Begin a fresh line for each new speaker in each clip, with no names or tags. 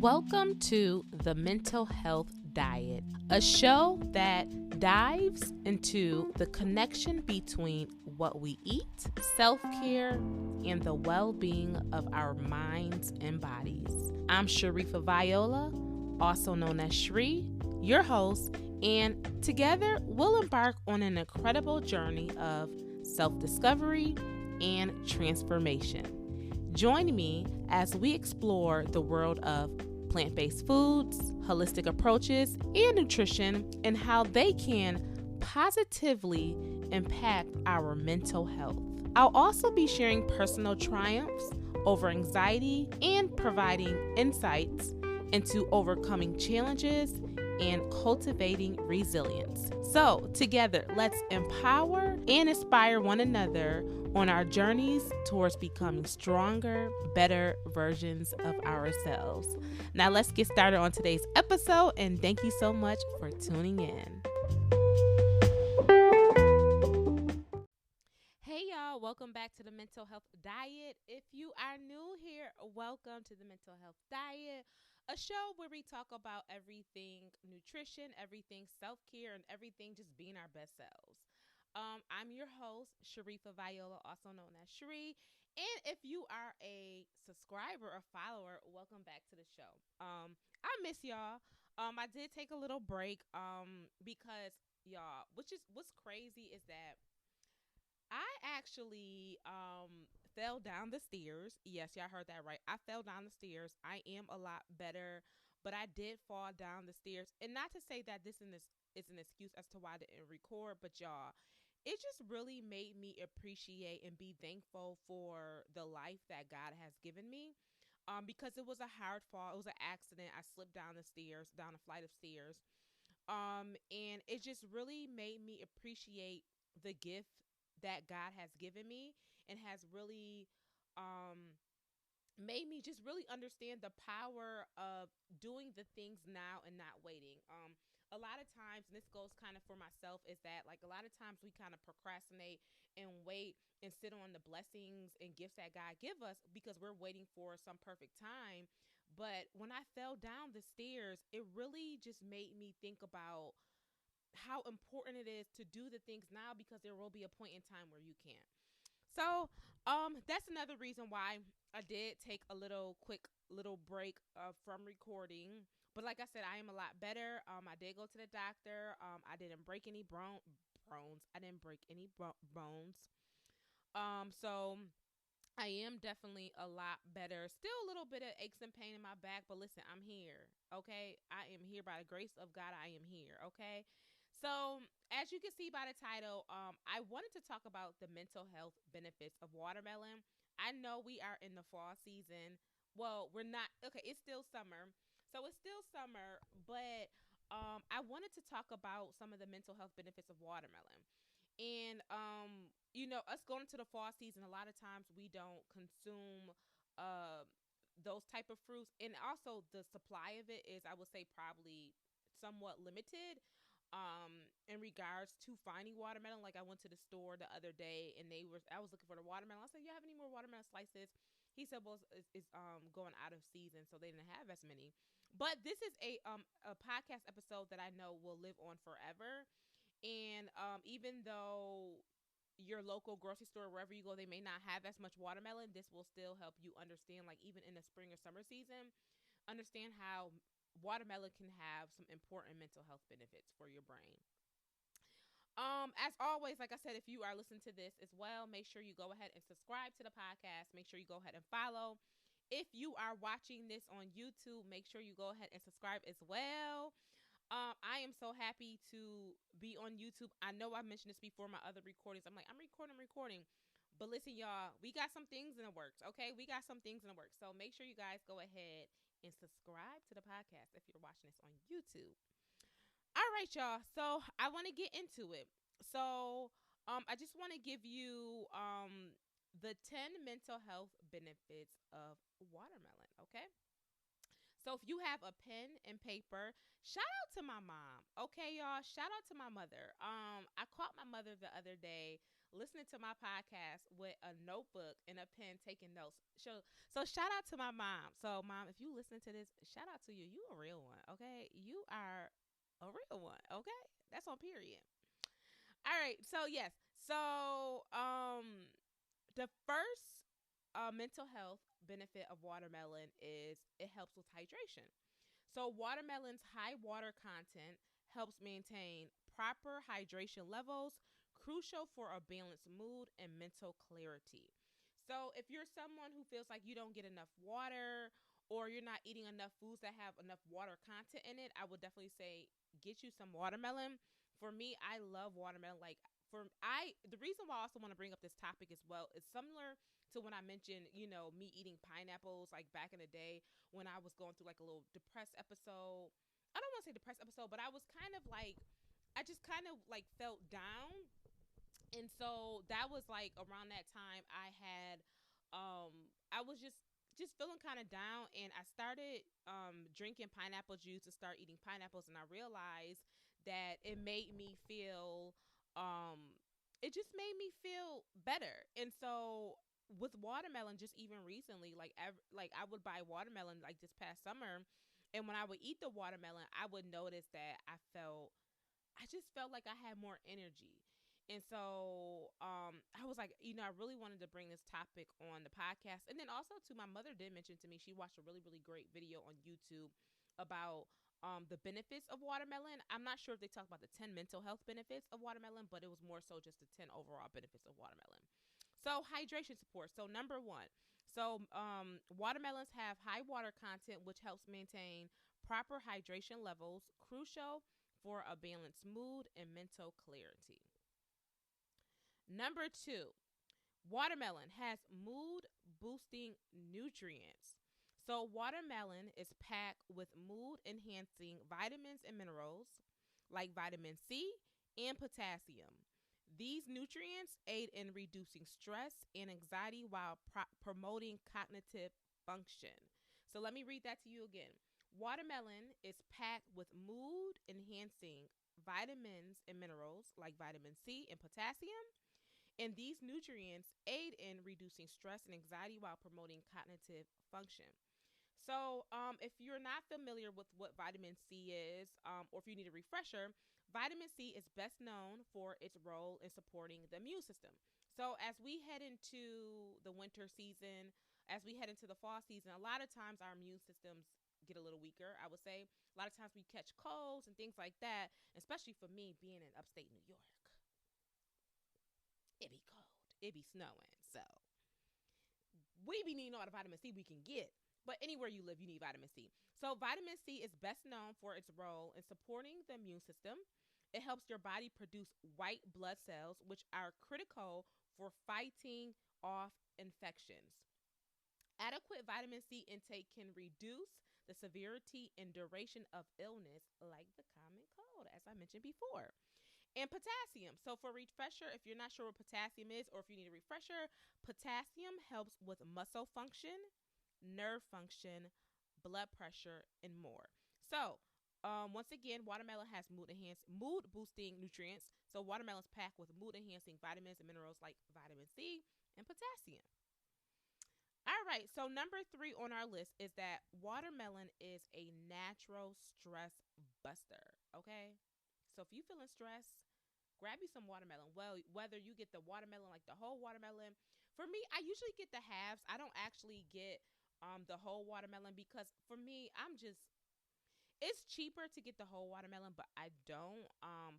Welcome to the Mental Health Diet, a show that dives into the connection between what we eat, self care, and the well being of our minds and bodies. I'm Sharifa Viola, also known as Shri, your host, and together we'll embark on an incredible journey of self discovery and transformation. Join me as we explore the world of plant-based foods, holistic approaches, and nutrition, and how they can positively impact our mental health. I'll also be sharing personal triumphs over anxiety and providing insights into overcoming challenges and cultivating resilience. So, together, let's empower and inspire one another on our journeys towards becoming stronger, better versions of ourselves. Now, let's get started on today's episode, and thank you so much for tuning in. Hey, y'all, welcome back to the Mental Health Diet. If you are new here, welcome to the Mental Health Diet, a show where we talk about everything nutrition, everything self-care, and everything just being our best selves. I'm your host, Sharifa Viola, also known as Shri. And if you are a subscriber or follower, welcome back to the show. I miss y'all. I did take a little break because y'all, what's crazy is that I actually fell down the stairs. Yes, y'all heard that right. I fell down the stairs. I am a lot better, but I did fall down the stairs. And not to say that this is an excuse as to why I didn't record, but y'all, it just really made me appreciate and be thankful for the life that God has given me. Because it was a hard fall. It was an accident. I slipped down the stairs, down a flight of stairs. And it just really made me appreciate the gift that God has given me and has really um made me just really understand the power of doing the things now and not waiting. A lot of times, and this goes kind of for myself, is that like a lot of times we kind of procrastinate and wait and sit on the blessings and gifts that God give us because we're waiting for some perfect time. But when I fell down the stairs, it really just made me think about how important it is to do the things now because there will be a point in time where you can't. So, that's another reason why I did take a little quick little break from recording. But like I said, I am a lot better. I did go to the doctor. I didn't break any bones. I didn't break any bones. So I am definitely a lot better. Still a little bit of aches and pain in my back, but listen, I'm here. Okay, I am here by the grace of God. I am here. Okay. So, as you can see by the title, I wanted to talk about the mental health benefits of watermelon. I know we are in the fall season. Well, we're not. Okay, it's still summer. So, it's still summer, but I wanted to talk about some of the mental health benefits of watermelon. And us going into the fall season, a lot of times we don't consume uh those type of fruits, and also the supply of it is, I would say, probably somewhat limited in regards to finding watermelon. Like, I went to the store the other day and I was looking for the watermelon. I said, "You have any more watermelon slices?" He said, "Well, it's going out of season, so they didn't have as many." But this is a podcast episode that I know will live on forever. And even though your local grocery store, wherever you go, they may not have as much watermelon, this will still help you understand, like, even in the spring or summer season, understand how watermelon can have some important mental health benefits for your brain. As always, like I said, if you are listening to this as well, make sure you go ahead and subscribe to the podcast. Make sure you go ahead and follow. If you are watching this on YouTube, make sure you go ahead and subscribe as well. I am so happy to be on YouTube. I know I mentioned this before my other recordings. I'm like, I'm recording. But listen, y'all, we got some things in the works, okay? We got some things in the works. So make sure you guys go ahead and subscribe to the podcast if you're watching this on YouTube. All right, y'all. So I want to get into it. So I just want to give you the 10 mental health benefits of watermelon, okay? So if you have a pen and paper, shout out to my mom. Okay, y'all. Shout out to my mother. I caught my mother the other day. listening to my podcast with a notebook and a pen taking notes. So shout out to my mom. So mom, if you listen to this, shout out to you. You a real one, okay? You are a real one, okay? That's on period. All right. So yes. So the first mental health benefit of watermelon is it helps with hydration. So watermelon's high water content helps maintain proper hydration levels, crucial for a balanced mood and mental clarity. So if you're someone who feels like you don't get enough water or you're not eating enough foods that have enough water content in it, I would definitely say get you some watermelon. For me, I love watermelon. Like for I the reason why I also want to bring up this topic as well is similar to when I mentioned, me eating pineapples like back in the day when I was going through like a little depressed episode. I don't want to say depressed episode, but I was kind of like I just kind of like felt down. And so that was like around that time I was just feeling kind of down, and I started drinking pineapple juice and start eating pineapples, and I realized that um it just made me feel better. And so with watermelon, just even recently, like I would buy watermelon like this past summer, and when I would eat the watermelon, I would notice that I just felt like I had more energy. And so I was like, I really wanted to bring this topic on the podcast. And then also, too, my mother did mention to me she watched a really, really great video on YouTube about the benefits of watermelon. I'm not sure if they talked about the 10 mental health benefits of watermelon, but it was more so just the 10 overall benefits of watermelon. So, hydration support. So, number one, watermelons have high water content, which helps maintain proper hydration levels, crucial for a balanced mood and mental clarity. Number two, watermelon has mood boosting nutrients. So, watermelon is packed with mood enhancing vitamins and minerals like vitamin C and potassium. These nutrients aid in reducing stress and anxiety while promoting cognitive function. So, let me read that to you again. Watermelon is packed with mood enhancing vitamins and minerals like vitamin C and potassium, and these nutrients aid in reducing stress and anxiety while promoting cognitive function. So, if you're not familiar with what vitamin C is, or if you need a refresher, vitamin C is best known for its role in supporting the immune system. So, as we head into the winter season, as we head into the fall season, a lot of times our immune systems get a little weaker, I would say. A lot of times we catch colds and things like that, especially for me being in upstate New York. It be cold, it be snowing. So, we be needing all the vitamin C we can get. But anywhere you live, you need vitamin C. So, vitamin C is best known for its role in supporting the immune system. It helps your body produce white blood cells, which are critical for fighting off infections. Adequate vitamin C intake can reduce the severity and duration of illness like the common cold, as I mentioned before. And potassium. So, for refresher, if you're not sure what potassium is or if you need a refresher, potassium helps with muscle function, nerve function, blood pressure, and more. So, once again, watermelon has mood boosting nutrients. So, watermelon's packed with mood enhancing vitamins and minerals like vitamin C and potassium. All right, so number three on our list is that watermelon is a natural stress buster. Okay, so if you feeling stressed, grab you some watermelon. Well, whether you get the watermelon, like the whole watermelon, for me, I usually get the halves. I don't actually get the whole watermelon because for me, it's cheaper to get the whole watermelon, but I don't.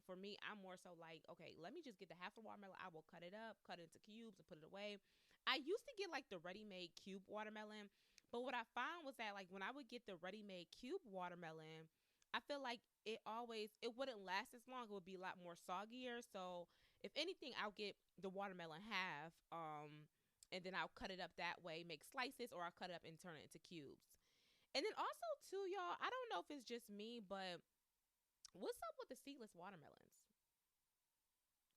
For me, I'm more so like, okay, let me just get the half of the watermelon. I will cut it up, cut it into cubes, and put it away. I used to get like the ready-made cube watermelon, but what I found was that like when I would get the ready-made cube watermelon, I feel like it wouldn't last as long. It would be a lot more soggier. So if anything, I'll get the watermelon half, and then I'll cut it up that way, make slices, or I'll cut it up and turn it into cubes. And then also too, y'all, I don't know if it's just me, but what's up with the seedless watermelons?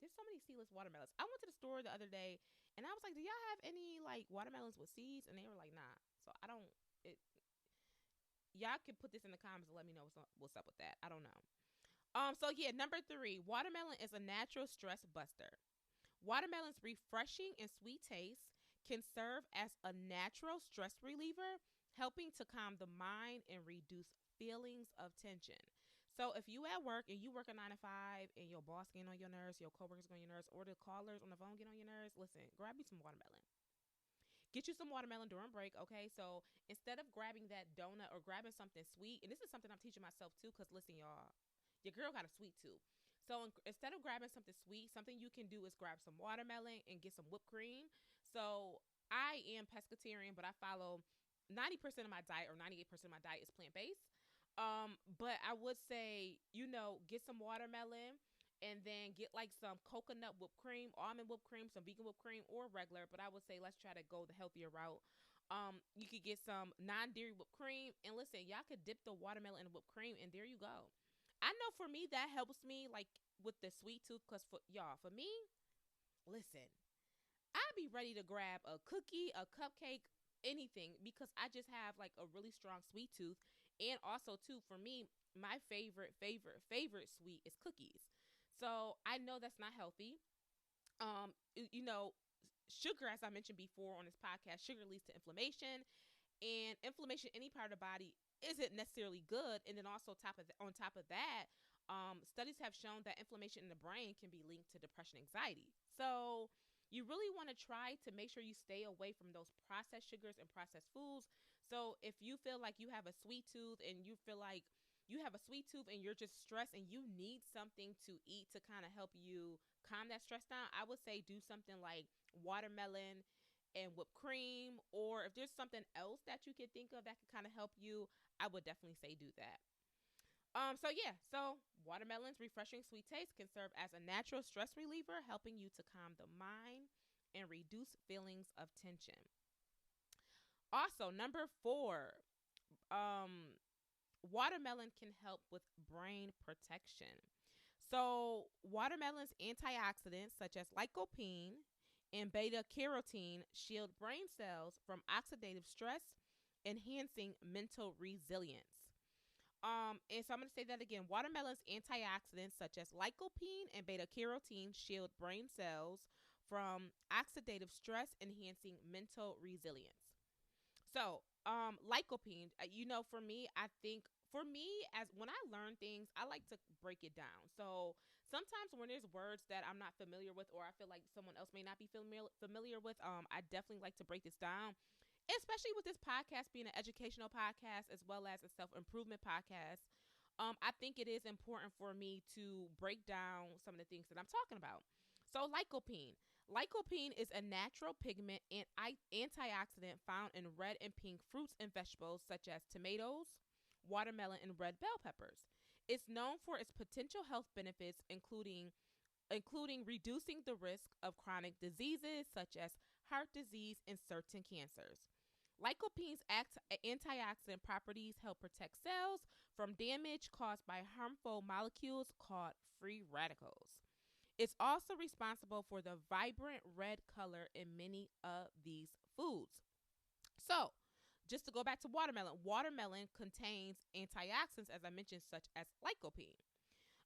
There's so many seedless watermelons. I went to the store the other day and I was like, "Do y'all have any like watermelons with seeds?" And they were like, "Nah." So I don't. It Y'all can put this in the comments and let me know what's up with that. I don't know. So yeah, number three, watermelon is a natural stress buster. Watermelon's refreshing and sweet taste can serve as a natural stress reliever, helping to calm the mind and reduce feelings of tension. So if you at work and you work a 9 to 5 and your boss getting on your nerves, your coworkers getting on your nerves, or the callers on the phone getting on your nerves, listen, grab you some watermelon. Get you some watermelon during break, okay? So instead of grabbing that donut or grabbing something sweet, and this is something I'm teaching myself too, because listen, y'all, your girl got a sweet tooth. So instead of grabbing something sweet, something you can do is grab some watermelon and get some whipped cream. So I am pescatarian, but I follow 90% of my diet or 98% of my diet is plant based. But I would say, get some watermelon and then get like some coconut whipped cream, almond whipped cream, some vegan whipped cream, or regular. But I would say let's try to go the healthier route. You could get some non-dairy whipped cream, and listen, y'all could dip the watermelon in whipped cream, and there you go. I know for me that helps me like with the sweet tooth, cause for y'all, for me, listen, I'd be ready to grab a cookie, a cupcake, anything because I just have like a really strong sweet tooth. And also, too, for me, my favorite sweet is cookies. So I know that's not healthy. You know, sugar, as I mentioned before on this podcast, sugar leads to inflammation, and inflammation in any part of the body isn't necessarily good. And then also on top of that, studies have shown that inflammation in the brain can be linked to depression, anxiety. So you really want to try to make sure you stay away from those processed sugars and processed foods. So if you feel like you have a sweet tooth and you feel like you have a sweet tooth and you're just stressed and you need something to eat to kind of help you calm that stress down, I would say do something like watermelon and whipped cream, or if there's something else that you could think of that could kind of help you, I would definitely say do that. So watermelon's refreshing sweet taste can serve as a natural stress reliever, helping you to calm the mind and reduce feelings of tension. Also, number 4, um, watermelon can help with brain protection. So, watermelon's antioxidants such as lycopene and beta carotene shield brain cells from oxidative stress, enhancing mental resilience. And so I'm going to say that again. Watermelon's antioxidants such as lycopene and beta carotene shield brain cells from oxidative stress, enhancing mental resilience. So, lycopene, for me, I think for me, as when I learn things, I like to break it down. So sometimes when there's words that I'm not familiar with, or I feel like someone else may not be familiar with, I definitely like to break this down. Especially with this podcast being an educational podcast as well as a self improvement podcast, I think it is important for me to break down some of the things that I'm talking about. So, lycopene. Lycopene is a natural pigment and antioxidant found in red and pink fruits and vegetables such as tomatoes, watermelon, and red bell peppers. It's known for its potential health benefits, including reducing the risk of chronic diseases such as heart disease and certain cancers. Lycopene's antioxidant properties help protect cells from damage caused by harmful molecules called free radicals. It's also responsible for the vibrant red color in many of these foods. So, just to go back to watermelon contains antioxidants, as I mentioned, such as lycopene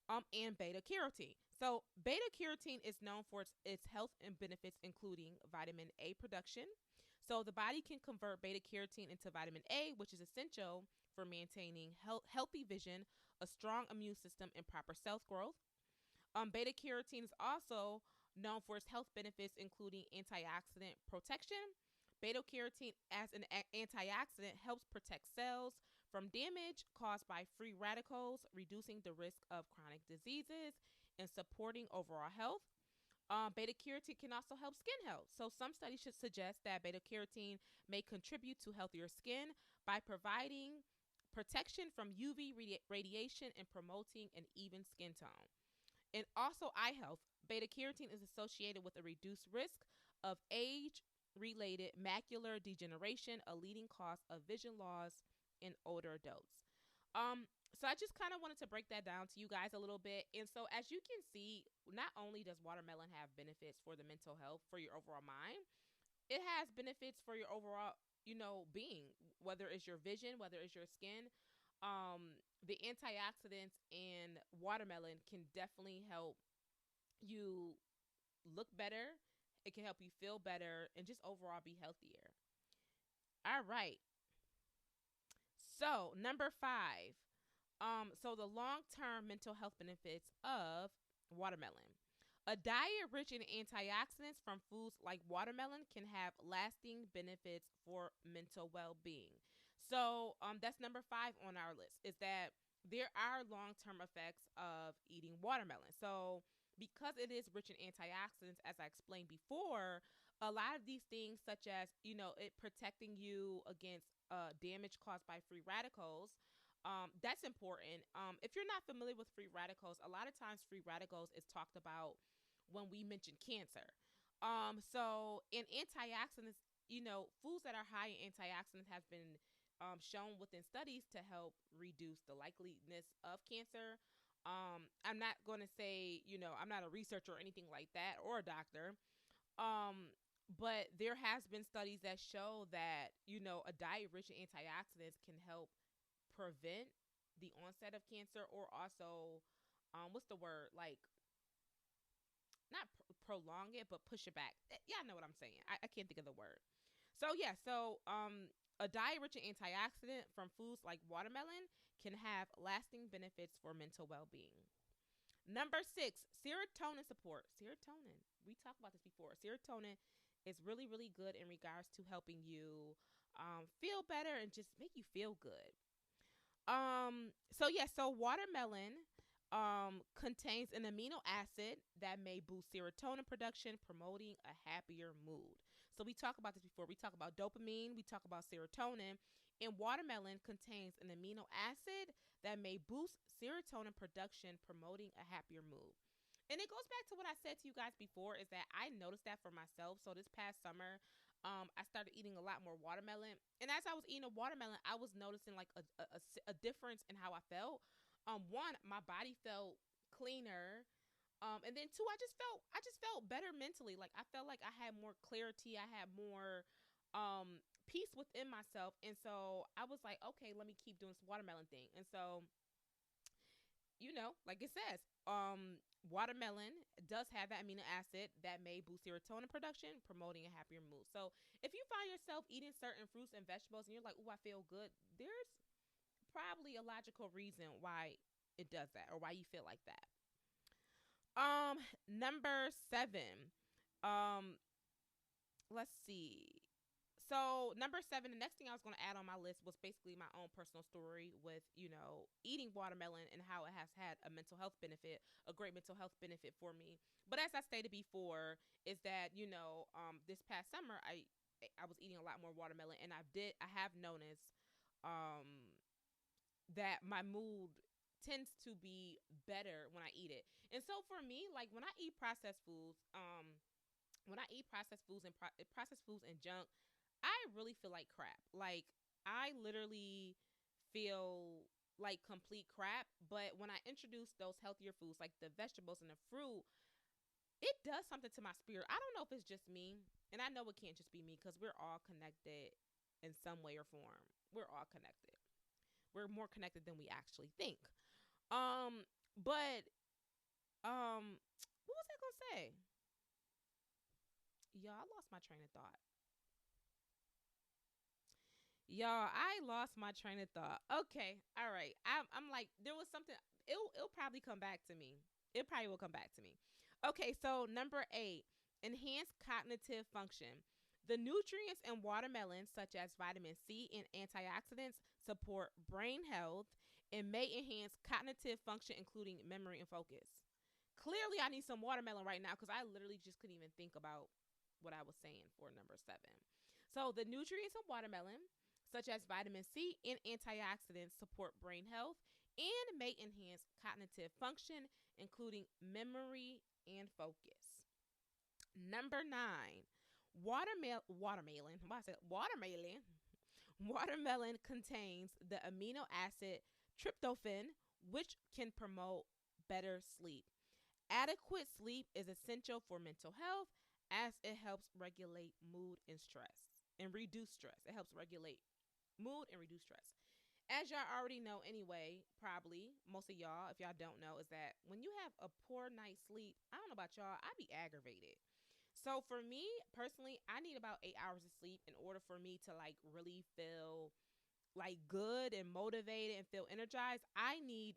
and beta carotene. So, beta carotene is known for its health and benefits, including vitamin A production. So, the body can convert beta carotene into vitamin A, which is essential for maintaining healthy vision, a strong immune system, and proper cell growth. Beta carotene is also known for its health benefits, including antioxidant protection. Beta carotene, as an antioxidant, helps protect cells from damage caused by free radicals, reducing the risk of chronic diseases and supporting overall health. Beta carotene can also help skin health. So, some studies should suggest that beta carotene may contribute to healthier skin by providing protection from UV radiation and promoting an even skin tone. And also, eye health. Beta carotene is associated with a reduced risk of age related macular degeneration, a leading cause of vision loss in older adults. So I just kind of wanted to break that down to you guys a little bit. And so, as you can see, not only does watermelon have benefits for the mental health, for your overall mind, it has benefits for your overall, being, whether it's your vision, whether it's your skin. The antioxidants in watermelon can definitely help you look better. It can help you feel better and just overall be healthier. All right. So, number 5. So the long-term mental health benefits of watermelon. A diet rich in antioxidants from foods like watermelon can have lasting benefits for mental well-being. So that's number 5 on our list. Is that there are long-term effects of eating watermelon. So because it is rich in antioxidants, as I explained before, a lot of these things, such as it protecting you against damage caused by free radicals, that's important. If you're not familiar with free radicals, a lot of times free radicals is talked about when we mention cancer. So in antioxidants, foods that are high in antioxidants have been shown within studies to help reduce the likeliness of cancer. I'm not going to say, I'm not a researcher or anything like that or a doctor. But there has been studies that show that, a diet rich in antioxidants can help prevent the onset of cancer, or also what's the word, like, not prolong it but push it back. Yeah, I know what I'm saying. I can't think of the word. So yeah, a diet rich in antioxidant from foods like watermelon can have lasting benefits for mental well-being. Number 6, serotonin support. Serotonin, we talked about this before. Serotonin is really, really good in regards to helping you feel better and just make you feel good. So watermelon contains an amino acid that may boost serotonin production, promoting a happier mood. So we talk about this before. We talk about dopamine, we talk about serotonin, and watermelon contains an amino acid that may boost serotonin production, promoting a happier mood. And it goes back to what I said to you guys before, is that I noticed that for myself. So this past summer, I started eating a lot more watermelon. And as I was eating a watermelon, I was noticing like a difference in how I felt. One, my body felt cleaner. And then two, I just felt better mentally. Like I felt like I had more clarity. I had more peace within myself. And so I was like, okay, let me keep doing this watermelon thing. And so, like it says, watermelon does have that amino acid that may boost serotonin production, promoting a happier mood. So if you find yourself eating certain fruits and vegetables and you're like, "Oh, I feel good," there's probably a logical reason why it does that, or why you feel like that. Number 7. Um, let's see. So number 7, the next thing I was going to add on my list was basically my own personal story with, eating watermelon and how it has had a mental health benefit, a great mental health benefit for me. But as I stated before, is that, this past summer I was eating a lot more watermelon, and I have noticed um that my mood tends to be better when I eat it. And so for me, like when I eat processed foods and processed foods and junk, I really feel like crap. Like I literally feel like complete crap. But when I introduce those healthier foods like the vegetables and the fruit, it does something to my spirit. I don't know if it's just me, and I know it can't just be me because we're all connected in some way or form. We're all connected. We're more connected than we actually think. But what was I gonna say? Y'all, I lost my train of thought. Y'all, I lost my train of thought. Okay, all right. I'm like, there was something. It'll probably come back to me. It probably will come back to me. Okay, so number 8, enhanced cognitive function. The nutrients in watermelons, such as vitamin C and antioxidants, support brain health and may enhance cognitive function, including memory and focus. Clearly, I need some watermelon right now because I literally just couldn't even think about what I was saying for number 7. So, the nutrients of watermelon, such as vitamin C and antioxidants, support brain health and may enhance cognitive function, including memory and focus. Number 9, watermelon. Why I said watermelon? Watermelon contains the amino acid tryptophan, which can promote better sleep. Adequate sleep is essential for mental health as it helps regulate mood and stress and reduce stress. It helps regulate mood and reduce stress. As y'all already know anyway, probably most of y'all, if y'all don't know, is that when you have a poor night's sleep, I don't know about y'all, I be aggravated. So for me personally, I need about 8 hours of sleep in order for me to like really feel like good and motivated and feel energized. I need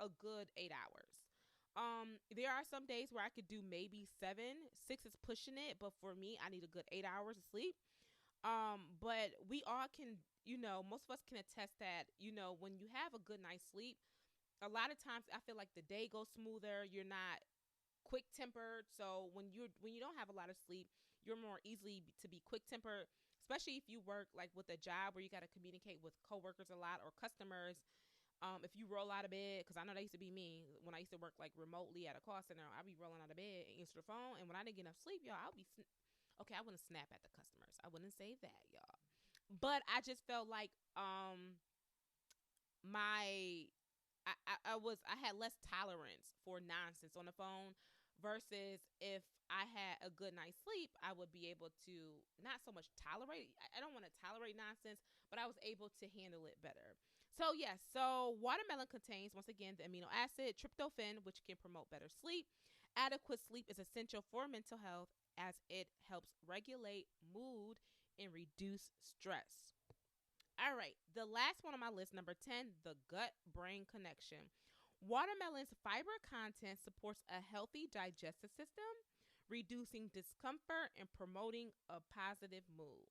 a good 8 hours. There are some days where I could do maybe seven. Six is pushing it, but for me, I need a good 8 hours of sleep. But we all can, most of us can attest that, when you have a good night's sleep, a lot of times I feel like the day goes smoother. You're not quick tempered. So when you don't have a lot of sleep, you're more easily to be quick tempered, especially if you work like with a job where you got to communicate with coworkers a lot or customers. If you roll out of bed, because I know that used to be me when I used to work like remotely at a call center, I'd be rolling out of bed and answer the phone, and when I didn't get enough sleep, y'all, okay. I wouldn't snap at the customers. I wouldn't say that, y'all. But I just felt like my I had less tolerance for nonsense on the phone versus if I had a good night's sleep, I would be able to not so much tolerate. I don't want to tolerate nonsense, but I was able to handle it better. So yes, so watermelon contains once again the amino acid tryptophan, which can promote better sleep. Adequate sleep is essential for mental health as it helps regulate mood and reduce stress. All right, the last one on my list, number 10, the gut brain connection. Watermelon's fiber content supports a healthy digestive system, reducing discomfort and promoting a positive mood.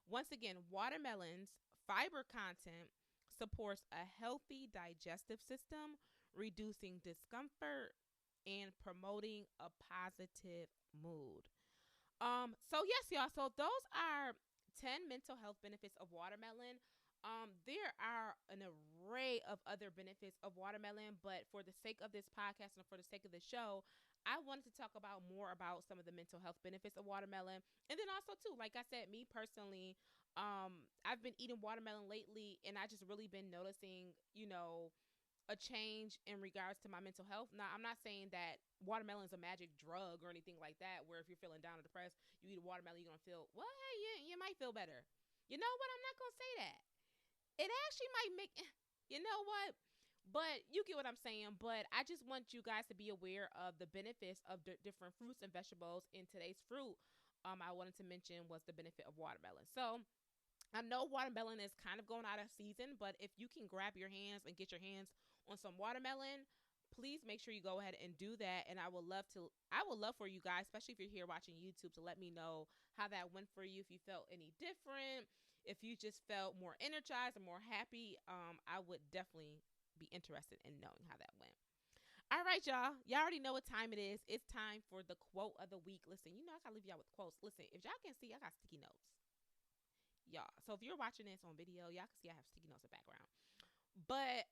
Once again, watermelon's fiber content supports a healthy digestive system, reducing discomfort and promoting a positive mood. So yes, y'all. So those are 10 mental health benefits of watermelon. There are an array of other benefits of watermelon, but for the sake of this podcast and for the sake of the show, I wanted to talk about more about some of the mental health benefits of watermelon. And then also too, like I said, me personally, I've been eating watermelon lately and I just really been noticing, a change in regards to my mental health. Now, I'm not saying that watermelon is a magic drug or anything like that, where if you're feeling down or depressed, you eat a watermelon, you're going to feel, well, hey, you might feel better. You know what? I'm not going to say that. It actually might make, you know what? But you get what I'm saying. But I just want you guys to be aware of the benefits of different fruits and vegetables. In today's fruit, I wanted to mention was the benefit of watermelon. So I know watermelon is kind of going out of season, but if you can grab your hands and get your hands on some watermelon, please make sure you go ahead and do that. And I would love for you guys, especially if you're here watching YouTube, to let me know how that went for you. If you felt any different, if you just felt more energized or more happy, I would definitely be interested in knowing how that went. All right, y'all. Y'all already know what time it is. It's time for the quote of the week. Listen, I gotta leave y'all with quotes. Listen, if y'all can see, I got sticky notes, y'all. So if you're watching this on video, y'all can see I have sticky notes in the background. But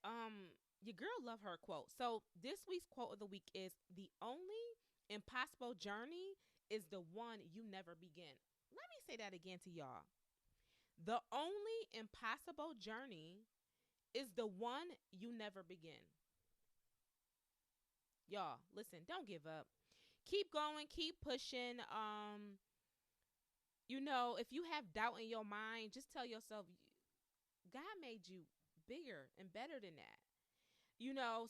your girl love her quote. So this week's quote of the week is, the only impossible journey is the one you never begin. Let me say that again to y'all. The only impossible journey is the one you never begin. Y'all, listen, don't give up. Keep going, keep pushing. If you have doubt in your mind, just tell yourself God made you bigger and better than that.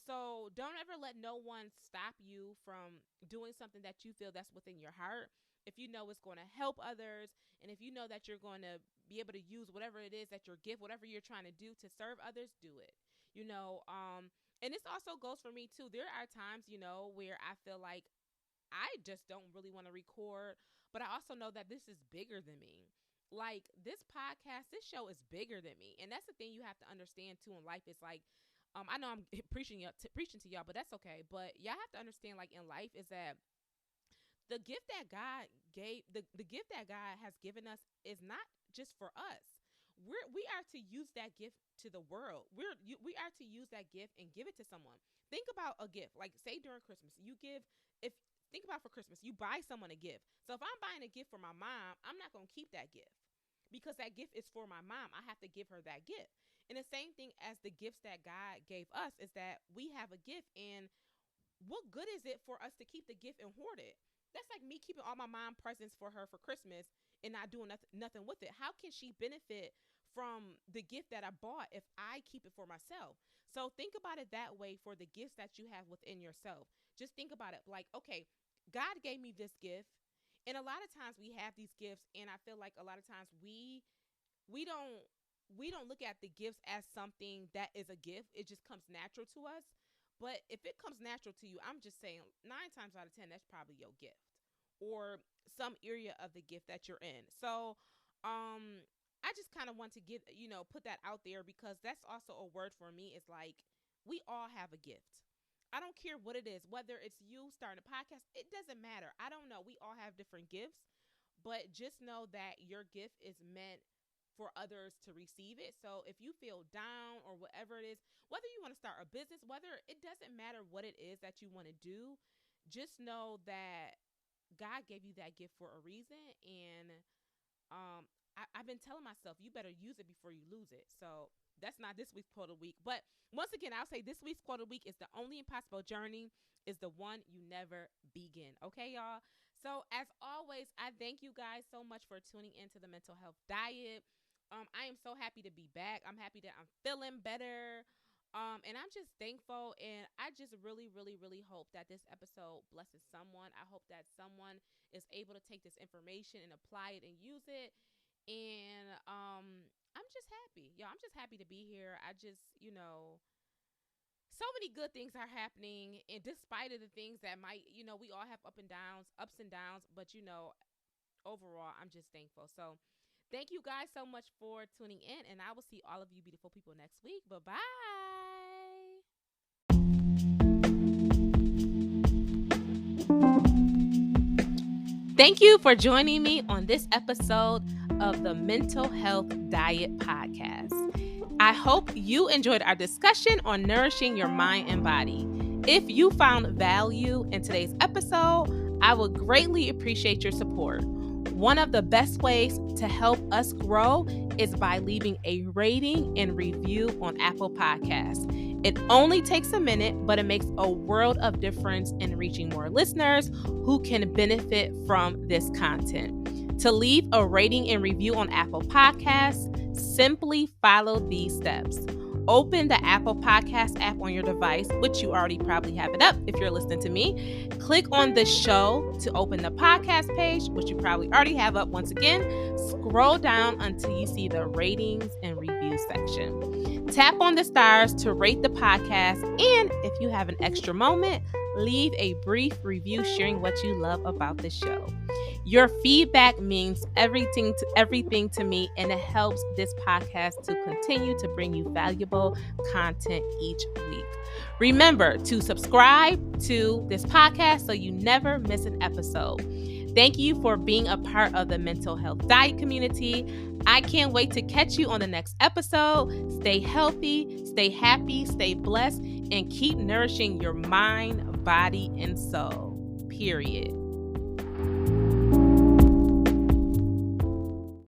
So don't ever let no one stop you from doing something that you feel that's within your heart. If you know it's going to help others, and if you know that you're going to be able to use whatever it is that your gift, whatever you're trying to do to serve others, do it. And this also goes for me too. There are times, where I feel like I just don't really want to record, but I also know that this is bigger than me. Like this podcast, this show is bigger than me, and that's the thing you have to understand too in life. It's like, I know I'm preaching to y'all, but that's okay. But y'all have to understand, like in life, is that the gift that God gave, the gift that God has given us, is not just for us. We are to use that gift to the world. We are to use that gift and give it to someone. Think about a gift, like say during Christmas, you give if think about for Christmas, you buy someone a gift. So if I'm buying a gift for my mom, I'm not gonna keep that gift because that gift is for my mom. I have to give her that gift. And the same thing as the gifts that God gave us is that we have a gift, and what good is it for us to keep the gift and hoard it? That's like me keeping all my mom presents for her for Christmas and not doing nothing with it. How can she benefit from the gift that I bought if I keep it for myself. So think about it that way for the gifts that you have within yourself. Just think about it like, okay, God gave me this gift. And a lot of times we have these gifts, and I feel like a lot of times we don't look at the gifts as something that is a gift. It just comes natural to us. But if it comes natural to you, I'm just saying 9 times out of 10, that's probably your gift or some area of the gift that you're in. So, I just kind of want to get, put that out there because that's also a word for me. It's like we all have a gift. I don't care what it is, whether it's you starting a podcast, it doesn't matter. I don't know. We all have different gifts, but just know that your gift is meant for others to receive it. So if you feel down or whatever it is, whether you want to start a business, whether it doesn't matter what it is that you want to do, just know that God gave you that gift for a reason. And I've been telling myself, you better use it before you lose it. So that's not this week's quote of the week. But once again, I'll say this week's quote of the week is the only impossible journey is the one you never begin. Okay, y'all? So as always, I thank you guys so much for tuning into the Mental Health Diet. I am so happy to be back. I'm happy that I'm feeling better. And I'm just thankful. And I just really, really, really hope that this episode blesses someone. I hope that someone is able to take this information and apply it and use it. And I'm just happy. Yo, I'm just happy to be here. I just, so many good things are happening. And despite of the things that might, we all have ups and downs. But, overall, I'm just thankful. So thank you guys so much for tuning in. And I will see all of you beautiful people next week. Bye-bye. Thank you for joining me on this episode of the Mental Health Diet Podcast. I hope you enjoyed our discussion on nourishing your mind and body. If you found value in today's episode, I would greatly appreciate your support. One of the best ways to help us grow is by leaving a rating and review on Apple Podcasts. It only takes a minute, but it makes a world of difference in reaching more listeners who can benefit from this content. To leave a rating and review on Apple Podcasts, simply follow these steps. Open the Apple Podcast app on your device, which you already probably have it up if you're listening to me. Click on the show to open the podcast page, which you probably already have up once again. Scroll down until you see the ratings and review section. Tap on the stars to rate the podcast, and if you have an extra moment, leave a brief review sharing what you love about the show. Your feedback means everything to me, and it helps this podcast to continue to bring you valuable content each week. Remember to subscribe to this podcast so you never miss an episode. Thank you for being a part of the Mental Health Diet community. I can't wait to catch you on the next episode. Stay healthy, stay happy, stay blessed, and keep nourishing your mind, body, and soul. Period.